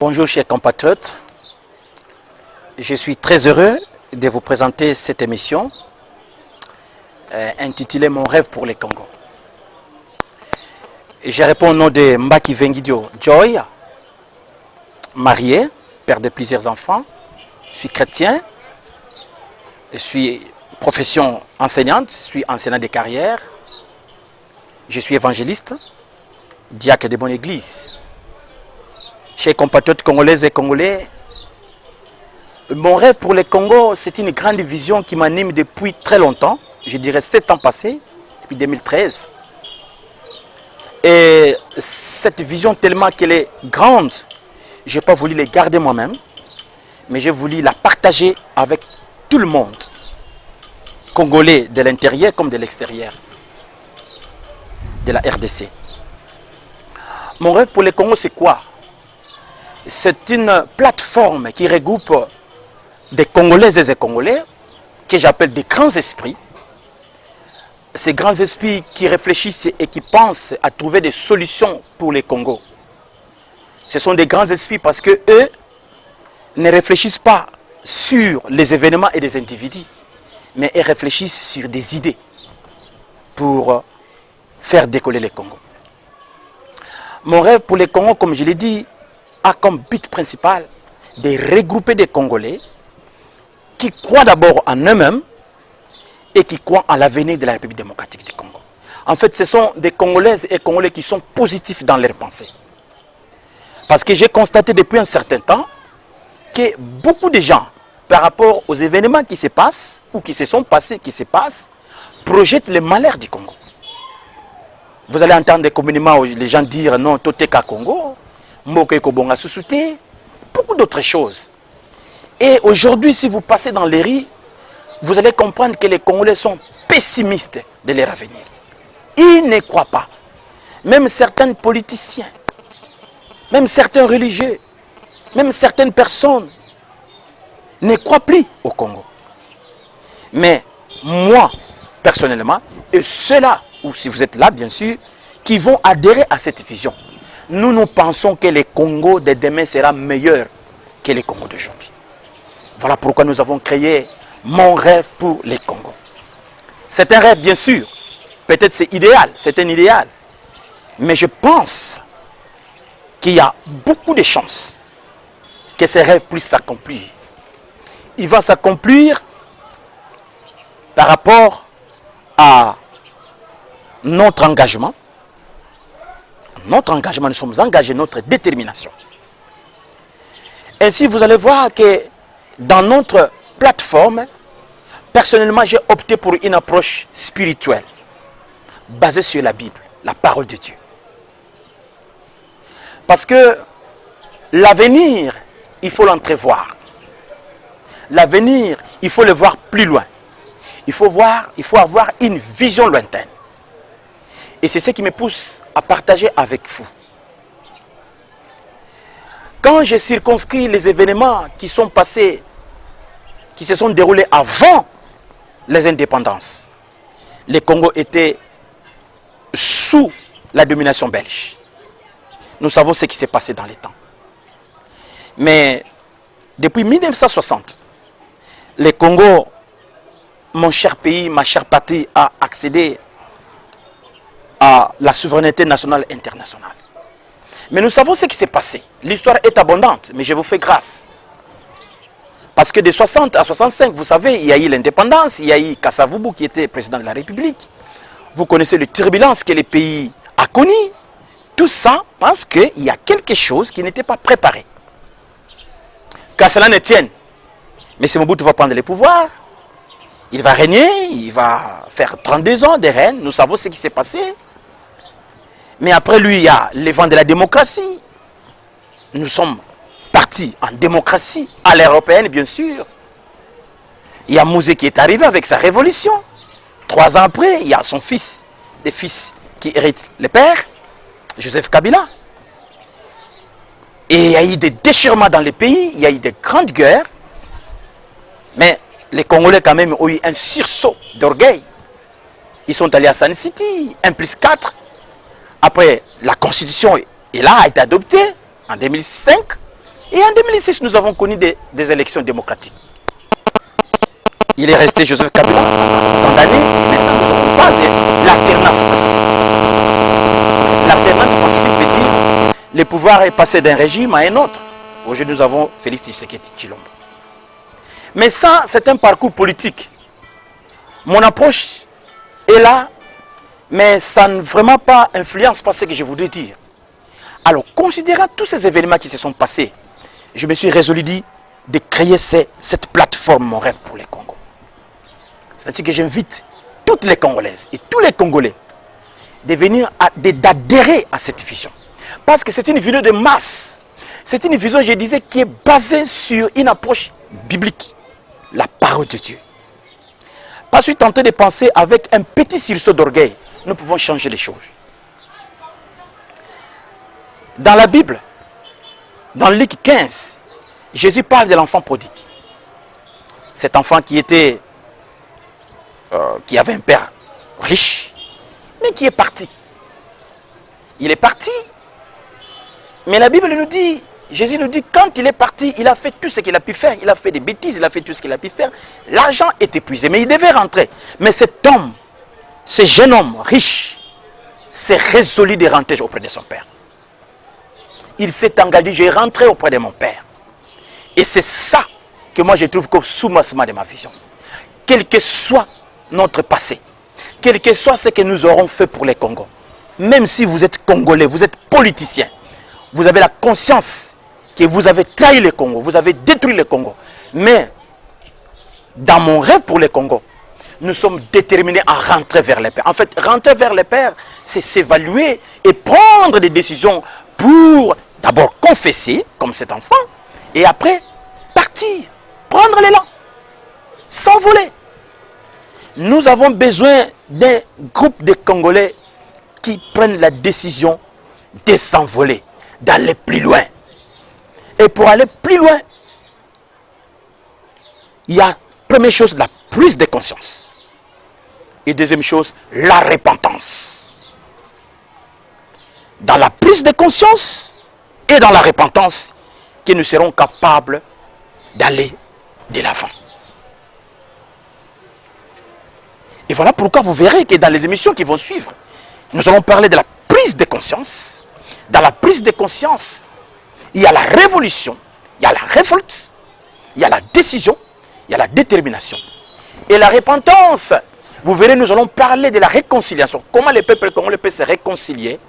Bonjour chers compatriotes, je suis très heureux de vous présenter cette émission intitulée Mon rêve pour le Congo. Je réponds au nom de Mbaki Vengidio Joy, marié, père de plusieurs enfants, je suis chrétien, je suis profession enseignante, je suis enseignant de carrière, je suis évangéliste, diacre de bonne église. Chers compatriotes congolaises et congolais, mon rêve pour le Congo, c'est une grande vision qui m'anime depuis très longtemps. Je dirais 7 ans passés, depuis 2013. Et cette vision tellement qu'elle est grande, je n'ai pas voulu la garder moi-même, mais j'ai voulu la partager avec tout le monde, congolais de l'intérieur comme de l'extérieur, de la RDC. Mon rêve pour le Congo, c'est quoi? C'est une plateforme qui regroupe des Congolaises et des Congolais, que j'appelle des grands esprits. Ces grands esprits qui réfléchissent et qui pensent à trouver des solutions pour les Congos. Ce sont des grands esprits parce que eux ne réfléchissent pas sur les événements et les individus, mais ils réfléchissent sur des idées pour faire décoller les Congos. Mon rêve pour les Congos, comme je l'ai dit, a comme but principal de regrouper des Congolais qui croient d'abord en eux-mêmes et qui croient en l'avenir de la République démocratique du Congo. En fait, ce sont des Congolaises et Congolais qui sont positifs dans leurs pensées. Parce que j'ai constaté depuis un certain temps que beaucoup de gens, par rapport aux événements qui se passent ou qui se sont passés, qui se passent, projettent le malheur du Congo. Vous allez entendre communément les gens dire non, Toteka Congo, Mboke Kobonga Susute, beaucoup d'autres choses. Et aujourd'hui, si vous passez dans les rues, vous allez comprendre que les Congolais sont pessimistes de leur avenir. Ils ne croient pas. Même certains politiciens, même certains religieux, même certaines personnes ne croient plus au Congo. Mais moi, personnellement, et ceux-là, ou si vous êtes là, bien sûr, qui vont adhérer à cette vision, nous pensons que le Congo de demain sera meilleur que le Congo d'aujourd'hui. Voilà pourquoi nous avons créé Mon rêve pour le Congo. C'est un rêve, bien sûr. Peut-être c'est idéal, c'est un idéal. Mais je pense qu'il y a beaucoup de chances que ces rêves puissent s'accomplir. Il va s'accomplir par rapport à notre engagement. Notre engagement, nous sommes engagés, notre détermination. Ainsi, vous allez voir que dans notre plateforme, personnellement, j'ai opté pour une approche spirituelle, basée sur la Bible, la parole de Dieu. Parce que l'avenir, il faut l'entrevoir. L'avenir, il faut le voir plus loin. Il faut avoir une vision lointaine. Et c'est ce qui me pousse à partager avec vous. Quand j'ai circonscrit les événements qui sont passés, qui se sont déroulés avant les indépendances, le Congo était sous la domination belge. Nous savons ce qui s'est passé dans les temps. Mais depuis 1960, le Congo, mon cher pays, ma chère patrie, a accédé à la souveraineté nationale et internationale. Mais nous savons ce qui s'est passé. L'histoire est abondante, mais je vous fais grâce. Parce que de 60 à 65, vous savez, il y a eu l'indépendance, il y a eu Kassavubu qui était président de la République. Vous connaissez les turbulences que le pays a connues. Tout ça parce qu'il y a quelque chose qui n'était pas préparé. Qu'à cela ne tienne, mais M. Mobutu va prendre le pouvoir, il va régner, il va faire 32 ans de règne, nous savons ce qui s'est passé. Mais après lui, il y a le vent de la démocratie. Nous sommes partis en démocratie, à l'européenne bien sûr. Il y a Mouzé qui est arrivé avec sa révolution. 3 ans après, il y a son fils, des fils qui héritent le père, Joseph Kabila. Et il y a eu des déchirements dans les pays, il y a eu des grandes guerres. Mais les Congolais quand même ont eu un sursaut d'orgueil. Ils sont allés à Sun City, 1+4. Après, la constitution est là, a été adoptée en 2005. Et en 2006, nous avons connu des élections démocratiques. Il est resté Joseph Kabila condamné. Maintenant, nous avons pas de l'alternance pacifique. L'alternance pacifique veut dire le pouvoir est passé d'un régime à un autre. Aujourd'hui, nous avons Félix Tshisekedi Tshilombo. Mais ça, c'est un parcours politique. Mon approche est là, mais ça n'a vraiment pas influence par ce que je voudrais dire. Alors, considérant tous ces événements qui se sont passés, je me suis résolu de créer cette plateforme, mon rêve pour les Congo. C'est-à-dire que j'invite toutes les Congolaises et tous les Congolais d'adhérer à cette vision. Parce que c'est une vision de masse. C'est une vision, je disais, qui est basée sur une approche biblique. La parole de Dieu. Pas suis tenté de penser avec un petit sursaut d'orgueil, nous pouvons changer les choses. Dans la Bible, dans Luc 15, Jésus parle de l'enfant prodigue. Cet enfant qui avait un père riche, mais qui est parti. Il est parti, mais la Bible nous dit, Jésus nous dit, quand il est parti, il a fait tout ce qu'il a pu faire, il a fait des bêtises, il a fait tout ce qu'il a pu faire. L'argent est épuisé, mais il devait rentrer. Mais cet homme, ce jeune homme riche, s'est résolu de rentrer auprès de son père. Il s'est engagé, je vais rentrer auprès de mon père. Et c'est ça que moi je trouve comme sous-massement de ma vision. Quel que soit notre passé, quel que soit ce que nous aurons fait pour les Congos, même si vous êtes Congolais, vous êtes politicien, vous avez la conscience que vous avez trahi le Congo, vous avez détruit le Congo. Mais dans mon rêve pour les Congo, nous sommes déterminés à rentrer vers les pères. En fait, rentrer vers les pères, c'est s'évaluer et prendre des décisions pour d'abord confesser, comme cet enfant, et après partir, prendre l'élan, s'envoler. Nous avons besoin d'un groupe de Congolais qui prennent la décision de s'envoler, d'aller plus loin. Et pour aller plus loin, il y a, première chose, la prise de conscience. Et deuxième chose, la repentance. Dans la prise de conscience et dans la repentance, que nous serons capables d'aller de l'avant. Et voilà pourquoi vous verrez que dans les émissions qui vont suivre, nous allons parler de la prise de conscience. Dans la prise de conscience, il y a la révolution, il y a la révolte, il y a la décision, il y a la détermination. Et la repentance, vous verrez, nous allons parler de la réconciliation. Comment le peuple congolais peut se réconcilier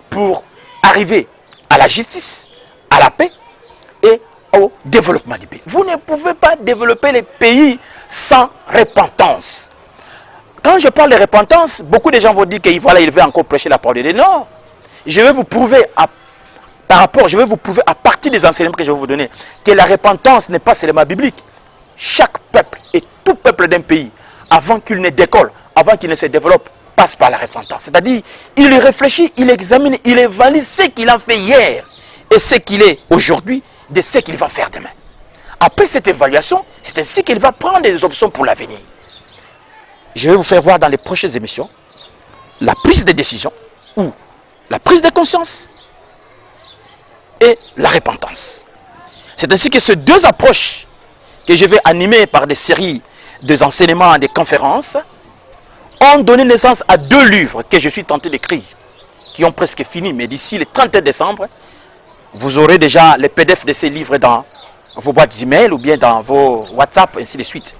pour arriver à la justice, à la paix et au développement du pays. Vous ne pouvez pas développer les pays sans repentance. Quand je parle de repentance, beaucoup de gens vont dire qu'il voilà, il veut encore prêcher la parole de Dieu. Non, je vais vous prouver je vais vous prouver à partir des enseignements que je vais vous donner que la repentance n'est pas seulement biblique. Chaque peuple et tout peuple d'un pays, avant qu'il ne décolle, avant qu'il ne se développe, passe par la repentance. C'est-à-dire, il réfléchit, il examine, il évalue ce qu'il a fait hier et ce qu'il est aujourd'hui de ce qu'il va faire demain. Après cette évaluation, c'est ainsi qu'il va prendre des options pour l'avenir. Je vais vous faire voir dans les prochaines émissions la prise de décision ou la prise de conscience et la repentance. C'est ainsi que ces deux approches que je vais animer par des séries d'enseignements, des conférences, ont donné naissance à deux livres que je suis tenté d'écrire, qui ont presque fini, mais d'ici le 31 décembre, vous aurez déjà les PDF de ces livres dans vos boîtes email ou bien dans vos WhatsApp, ainsi de suite.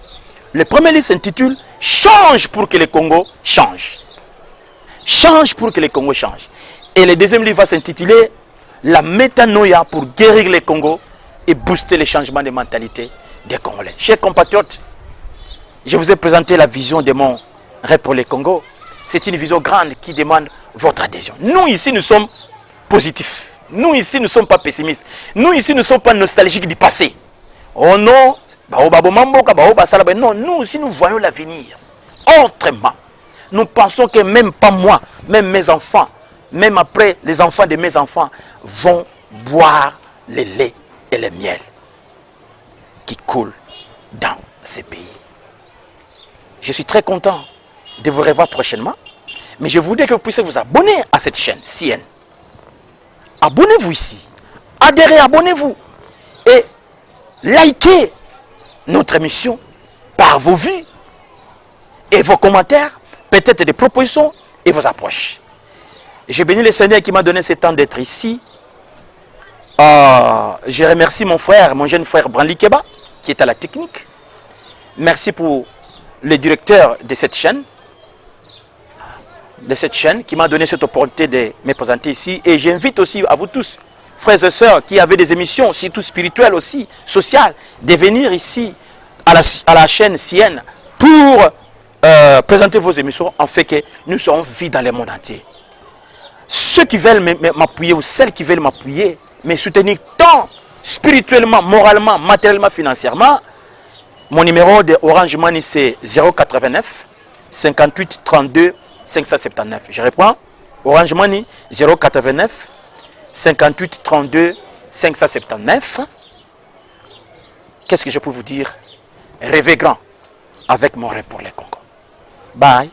Le premier livre s'intitule « Change pour que le Congo change ». Change pour que le Congo change. Et le deuxième livre va s'intituler « La métanoïa pour guérir le Congo et booster les changements de mentalité des Congolais ». Chers compatriotes, je vous ai présenté la vision de mon rêve pour le Congo. C'est une vision grande qui demande votre adhésion. Nous ici, nous sommes positifs. Nous ici, nous ne sommes pas pessimistes. Nous ici, nous ne sommes pas nostalgiques du passé. Oh non, non, nous aussi nous voyons l'avenir autrement. Nous pensons que même pas moi, même mes enfants, même après les enfants de mes enfants vont boire le lait et le miel qui coulent dans ces pays. Je suis très content de vous revoir prochainement, mais je voudrais que vous puissiez vous abonner à cette chaîne, CN. Abonnez-vous ici, adhérez, abonnez-vous. et likez notre émission par vos vues et vos commentaires, peut-être des propositions et vos approches. Je bénis le Seigneur qui m'a donné ce temps d'être ici. Je remercie mon frère, mon jeune frère Branly Keba, qui est à la technique. Merci pour le directeur de cette chaîne, qui m'a donné cette opportunité de me présenter ici. Et j'invite aussi à vous tous, frères et sœurs, qui avaient des émissions, surtout spirituelles aussi, sociales, de venir ici à la chaîne Sienne pour présenter vos émissions, en fait que nous serons vus dans le monde entier. Ceux qui veulent m'appuyer ou celles qui veulent m'appuyer, me soutenir tant spirituellement, moralement, matériellement, financièrement, mon numéro de Orange Money c'est 089 58 32 579. Je reprends, Orange Money 089 58 32 579. Qu'est-ce que je peux vous dire? Rêvez grand avec mon rêve pour les Congo. Bye.